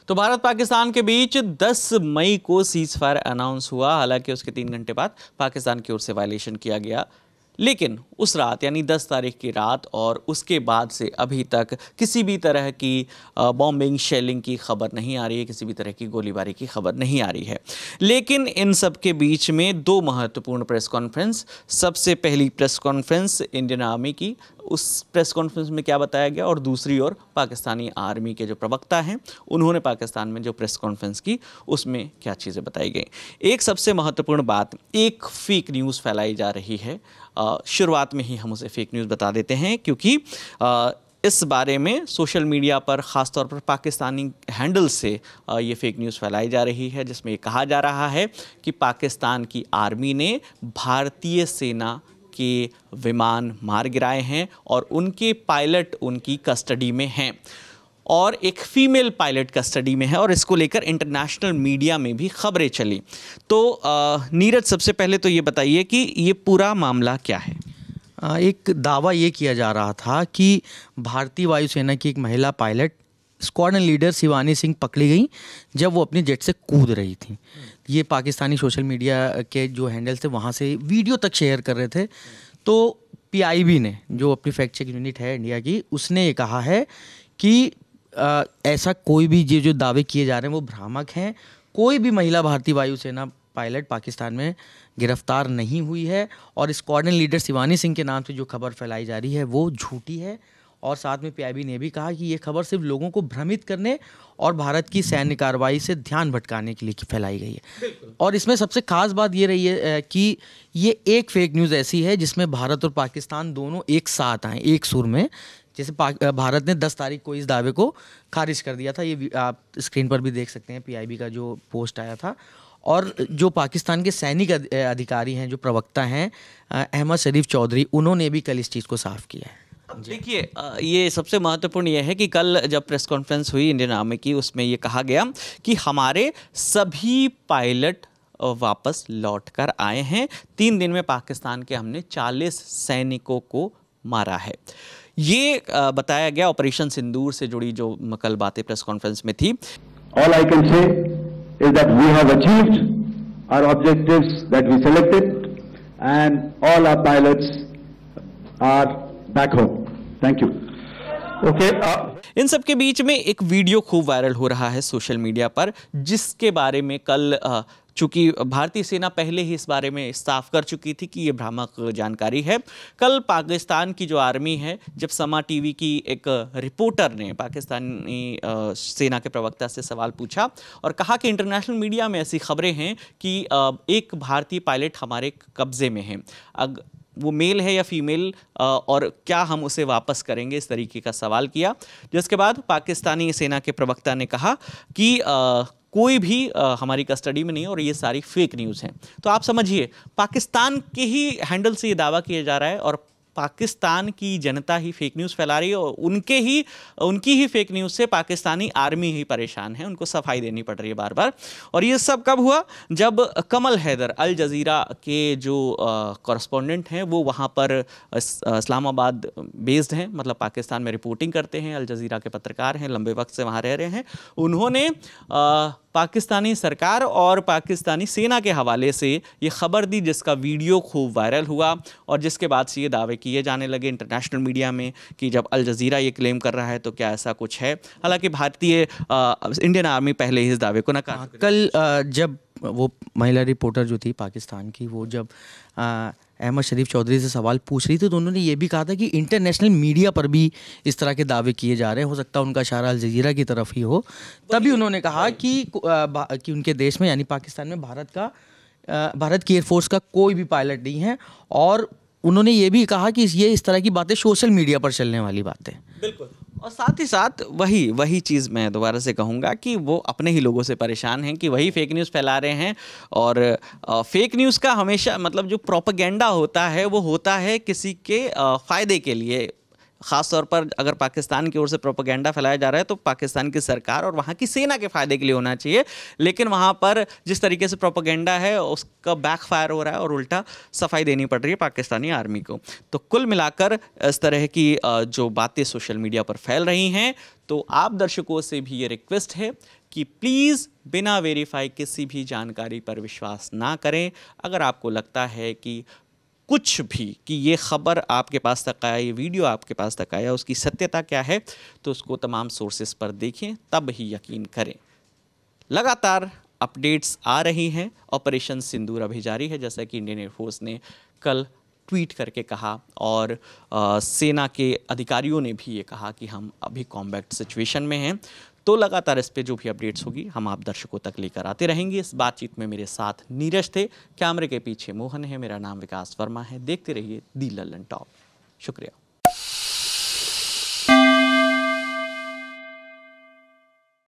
तो भारत पाकिस्तान के बीच 10 मई को सीज फायर अनाउंस हुआ। हालांकि उसके 3 घंटे बाद पाकिस्तान की ओर से वायलेशन किया गया, लेकिन उस रात यानी 10 तारीख की रात और उसके बाद से अभी तक किसी भी तरह की बॉम्बिंग शेलिंग की खबर नहीं आ रही है, किसी भी तरह की गोलीबारी की खबर नहीं आ रही है। लेकिन इन सब के बीच में 2 महत्वपूर्ण प्रेस कॉन्फ्रेंस, सबसे पहली प्रेस कॉन्फ्रेंस इंडियन आर्मी की, उस प्रेस कॉन्फ्रेंस में क्या बताया गया, और दूसरी ओर पाकिस्तानी आर्मी के जो प्रवक्ता हैं उन्होंने पाकिस्तान में जो प्रेस कॉन्फ्रेंस की उसमें क्या चीज़ें बताई गई। एक सबसे महत्वपूर्ण बात, एक फेक न्यूज़ फैलाई जा रही है। शुरुआत में ही हम उसे फेक न्यूज़ बता देते हैं, क्योंकि इस बारे में सोशल मीडिया पर ख़ासतौर पर पाकिस्तानी हैंडल से ये फेक न्यूज़ फैलाई जा रही है, जिसमें ये कहा जा रहा है कि पाकिस्तान की आर्मी ने भारतीय सेना के विमान मार गिराए हैं और उनके पायलट उनकी कस्टडी में हैं और एक फीमेल पायलट कस्टडी में है, और इसको लेकर इंटरनेशनल मीडिया में भी खबरें चली। तो नीरज, सबसे पहले तो ये बताइए कि ये पूरा मामला क्या है। एक दावा ये किया जा रहा था कि भारतीय वायुसेना की एक महिला pilot squadron leader Shivani Singh पकड़ी गई जब वो अपनी जेट से कूद रही थी। ये पाकिस्तानी सोशल मीडिया के जो हैंडल्स थे वहाँ से वीडियो तक शेयर कर रहे थे। तो पीआईबी ने, जो अपनी फैक्ट चेक यूनिट है इंडिया की, उसने ये कहा है कि ऐसा कोई भी जो दावे किए जा रहे हैं वो भ्रामक हैं। कोई भी महिला भारतीय वायुसेना पायलट पाकिस्तान में गिरफ्तार नहीं हुई है, और स्क्वाड्रन लीडर शिवानी सिंह के नाम से जो खबर फैलाई जा रही है वो झूठी है। और साथ में पीआईबी ने भी कहा कि ये खबर सिर्फ लोगों को भ्रमित करने और भारत की सैन्य कार्रवाई से ध्यान भटकाने के लिए फैलाई गई है। और इसमें सबसे खास बात ये रही है कि ये एक फेक न्यूज़ ऐसी है जिसमें भारत और पाकिस्तान दोनों एक साथ आए, एक सुर में। जैसे भारत ने 10 तारीख को इस दावे को खारिज कर दिया था, ये आप स्क्रीन पर भी देख सकते हैं, पीआईबी का जो पोस्ट आया था। और जो पाकिस्तान के सैनिक अधिकारी हैं, जो प्रवक्ता हैं अहमद शरीफ चौधरी, उन्होंने भी कल इस चीज़ को साफ किया है। देखिए, ये सबसे महत्वपूर्ण यह है कि कल जब प्रेस कॉन्फ्रेंस हुई इंडियन आर्मी की, उसमें ये कहा गया कि हमारे सभी पायलट वापस लौट कर आए हैं। 3 दिन में पाकिस्तान के हमने 40 सैनिकों को मारा है। ये बताया गया ऑपरेशन सिंदूर से जुड़ी जो कल बातें प्रेस कॉन्फ्रेंस में थी। All I can say is that we have achieved our objectives that we selected and all our pilots are back home. Thank you. Okay. इन सब के बीच में एक वीडियो खूब वायरल हो रहा है सोशल मीडिया पर, जिसके बारे में कल चूंकि भारतीय सेना पहले ही इस बारे में साफ कर चुकी थी कि ये भ्रामक जानकारी है। कल पाकिस्तान की जो आर्मी है, जब समा टीवी की एक रिपोर्टर ने पाकिस्तानी सेना के प्रवक्ता से सवाल पूछा और कहा कि इंटरनेशनल मीडिया में ऐसी खबरें हैं कि एक भारतीय पायलट हमारे कब्जे में है, वो मेल है या फीमेल, और क्या हम उसे वापस करेंगे, इस तरीके का सवाल किया। जिसके बाद पाकिस्तानी सेना के प्रवक्ता ने कहा कि कोई भी हमारी कस्टडी में नहीं और ये सारी फेक न्यूज़ हैं। तो आप समझिए, पाकिस्तान के ही हैंडल से ये दावा किया जा रहा है और पाकिस्तान की जनता ही फेक न्यूज़ फैला रही है, और उनकी ही फेक न्यूज़ से पाकिस्तानी आर्मी ही परेशान है, उनको सफाई देनी पड़ रही है बार बार। और ये सब कब हुआ? जब कमल हैदर, अल जज़ीरा के जो कॉरेस्पॉन्डेंट हैं, वो वहाँ पर इस्लामाबाद बेस्ड हैं, मतलब पाकिस्तान में रिपोर्टिंग करते हैं, अल जज़ीरा के पत्रकार हैं, लंबे वक्त से वहाँ रह रहे हैं। उन्होंने पाकिस्तानी सरकार और पाकिस्तानी सेना के हवाले से ये खबर दी, जिसका वीडियो खूब वायरल हुआ, और जिसके बाद से ये दावे किए जाने लगे इंटरनेशनल मीडिया में कि जब अल जज़ीरा ये क्लेम कर रहा है तो क्या ऐसा कुछ है। हालांकि भारतीय इंडियन आर्मी पहले ही इस दावे को नकार। कल जब वो महिला रिपोर्टर जो थी पाकिस्तान की, वो जब अहमद शरीफ चौधरी से सवाल पूछ रही थी, तो उन्होंने ये भी कहा था कि इंटरनेशनल मीडिया पर भी इस तरह के दावे किए जा रहे हैं, हो सकता है उनका इशारा अल जज़ीरा की तरफ ही हो। तभी उन्होंने कहा कि उनके देश में यानी पाकिस्तान में भारत की एयरफोर्स का कोई भी पायलट नहीं है, और उन्होंने ये भी कहा कि ये इस तरह की बातें सोशल मीडिया पर चलने वाली बातें। बिल्कुल। और साथ ही साथ वही चीज़ मैं दोबारा से कहूँगा कि वो अपने ही लोगों से परेशान हैं कि वही फेक न्यूज़ फैला रहे हैं। और फेक न्यूज़ का हमेशा मतलब जो प्रोपेगेंडा होता है वो होता है किसी के फ़ायदे के लिए। ख़ास तौर पर अगर पाकिस्तान की ओर से प्रोपेगेंडा फैलाया जा रहा है तो पाकिस्तान की सरकार और वहाँ की सेना के फ़ायदे के लिए होना चाहिए, लेकिन वहाँ पर जिस तरीके से प्रोपेगेंडा है उसका बैकफायर हो रहा है और उल्टा सफाई देनी पड़ रही है पाकिस्तानी आर्मी को। तो कुल मिलाकर इस तरह की जो बातें सोशल मीडिया पर फैल रही हैं, तो आप दर्शकों से भी ये रिक्वेस्ट है कि प्लीज़ बिना वेरीफाई किसी भी जानकारी पर विश्वास ना करें। अगर आपको लगता है कि कुछ भी कि ये खबर आपके पास तक आया, ये वीडियो आपके पास तक आया, उसकी सत्यता क्या है, तो उसको तमाम सोर्सेस पर देखें, तब ही यकीन करें। लगातार अपडेट्स आ रही हैं। ऑपरेशन सिंदूर अभी जारी है, जैसा कि इंडियन एयरफोर्स ने कल ट्वीट करके कहा, और सेना के अधिकारियों ने भी ये कहा कि हम अभी कॉम्बैट सिचुएशन में हैं। तो लगातार इस पे जो भी अपडेट्स होगी हम आप दर्शकों तक लेकर आते रहेंगे। इस बातचीत में मेरे साथ नीरज थे, कैमरे के पीछे मोहन है, मेरा नाम विकास वर्मा है। देखते रहिए दी लल्लन टॉप। शुक्रिया।